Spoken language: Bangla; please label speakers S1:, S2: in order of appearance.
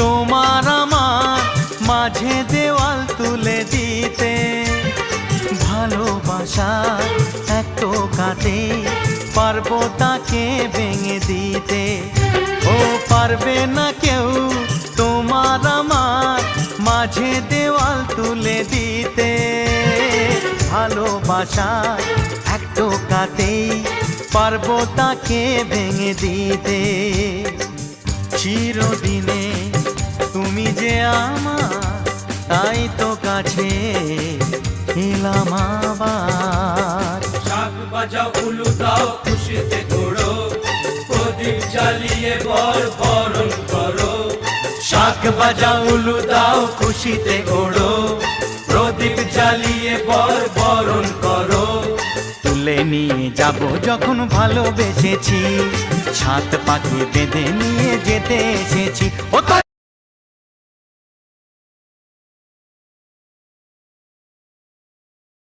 S1: তোমার আমার মাঝে দেওয়াল তুলে দিতে। ভালোবাসা এক টোকাতে পারবো তাকে ভেঙে দিতে। ও পারবে না কেউ তোমার আমার মাঝে দেওয়াল তুলে দিতে। ভালোবাসা এক টোকাতেই পারবো তাকে ভেঙে দিতে। চিরদিনে তুমি যে আমার, তাই তো কাছে এলাম আবার।
S2: শাক বাজাও উলু দাও খুশিতে ঘোড়ো, প্রদীপ জ্বালিয়ে বরণ করো।
S1: শাক বাজাও উলু দাও খুশিতে ঘোড়ো,
S2: প্রদীপ জ্বালিয়ে বরণ করো।
S1: তুলে নিয়ে যাব যখন ভালোবেসেছি, ছাদ পাখি বেঁধে নিয়ে যেতে এসেছি। ও